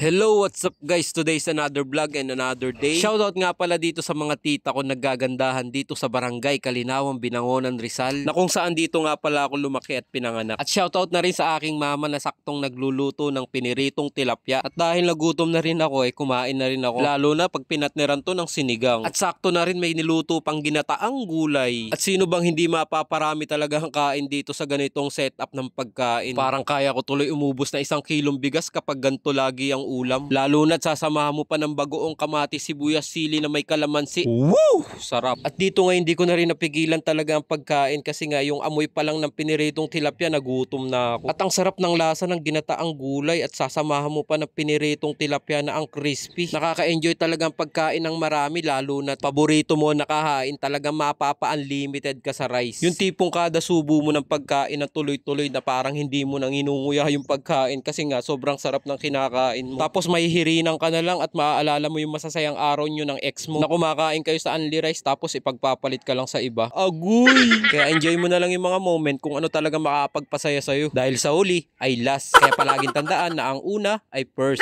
Hello, what's up guys? Today's another vlog and another day. Shoutout nga pala dito sa mga tita ko naggagandahan dito sa Barangay Kalinawan, Binangonan, Rizal, na kung saan dito nga pala ako lumaki at pinanganak. At shoutout na rin sa aking mama na saktong nagluluto ng piniritong tilapia. At dahil nagutom na rin ako kumain na rin ako. Lalo na pag pinatneran to ng sinigang. At sakto na rin may niluto pang ginataang gulay. At sino bang hindi mapaparami talaga ang kain dito sa ganitong setup ng pagkain? Parang kaya ko tuloy umubos na 1 kilong bigas kapag ganito lagi ang ulam. Lalo na't sasamahan mo pa ng bagoong kamatis, sibuyas, sili na may kalamansi. Woo! Sarap. At dito nga hindi ko na rin napigilan talaga ang pagkain kasi nga yung amoy pa lang ng piniritong tilapia nagutom na ako. At ang sarap ng lasa ng ginataang gulay at sasamahan mo pa ng piniritong tilapia na ang crispy. Nakaka-enjoy talaga ang pagkain ng marami lalo na't paborito mo nakahain talaga mapapa-unlimited ka sa rice. Yung tipong kada subo mo ng pagkain na tuloy-tuloy na parang hindi mo nang inunguya yung pagkain kasi nga sobrang sarap ng kinakain mo. Tapos mahihirinan ka na lang at maaalala mo yung masasayang araw nyo ng ex mo na kumakain kayo sa only rice tapos ipagpapalit ka lang sa iba. Agoy! Kaya enjoy mo na lang yung mga moment kung ano talaga makakapagpasaya sa'yo. Dahil sa huli ay last. Kaya palaging tandaan na ang una ay first.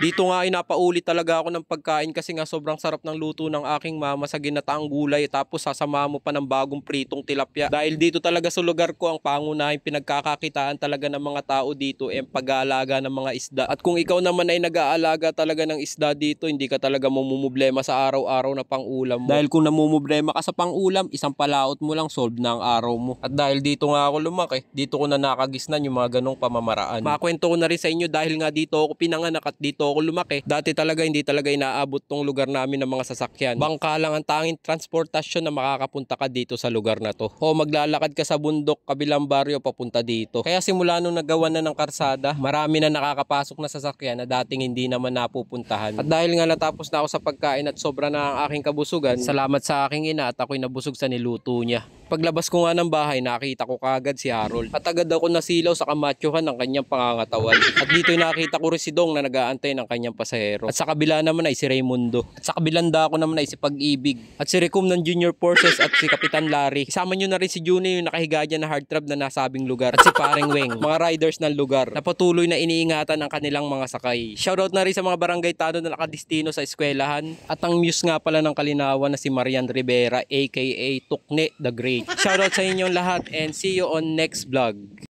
Dito nga ay napaulit talaga ako ng pagkain kasi nga sobrang sarap ng luto ng aking mama sa ginataang gulay tapos sasama mo pa ng bagong pritong tilapia. Dahil dito talaga sa lugar ko ang pangunahing pinagkakakitaan talaga ng mga tao dito ay pag-aalaga ng mga isda. At kung ikaw naman ay nag-aalaga talaga ng isda dito, hindi ka talaga mamumblema sa araw-araw na pang-ulam mo. Dahil kung namumblema ka sa pang-ulam, isang palaot mo lang solve na ang araw mo. At dahil dito nga ako lumaki, dito ko na nakagisnan yung mga ganong pamamaraan. Makwento ko na rin sa inyo dahil nga dito ako pinanganak at dito ako lumaki. Dati talaga hindi talaga inaabot tong lugar namin ng mga sasakyan. Bangka lang ang tanging transportasyon na makakapunta ka dito sa lugar na to. O maglalakad ka sa bundok kabilang baryo papunta dito. Kaya simula nung nagawa na ng karsada, marami na nakakapasok na sasakyan na dating hindi naman napupuntahan. At dahil nga natapos na ako sa pagkain at sobra na ang aking kabusugan, salamat sa aking ina at ako'y nabusog sa niluto niya. Paglabas ko nga ng bahay, nakita ko kagad si Harold. At agad ako nasilaw sa kamatyohan ng kanyang pangangatawan. At dito'y nakita ko rin si Dong na nag-aantay ng kanyang pasahero. At sa kabila naman ay si Raymundo. At sa kabilang dako naman ay si Pag-ibig. At si Recum ng Junior Forces at si Kapitan Larry. Isama nyo na rin si Junior yung nakahiga dyan na heartthrob na nasabing lugar. At si Paring Weng, mga riders ng lugar na patuloy na iniingatan ang kanilang mga sakay. Shoutout na rin sa mga barangay tado na nakadistino sa eskwelahan. At ang muse nga pala ng Kalinawan na si Marian Rivera aka Tukne the Great. Shoutout sa inyong lahat and see you on next vlog.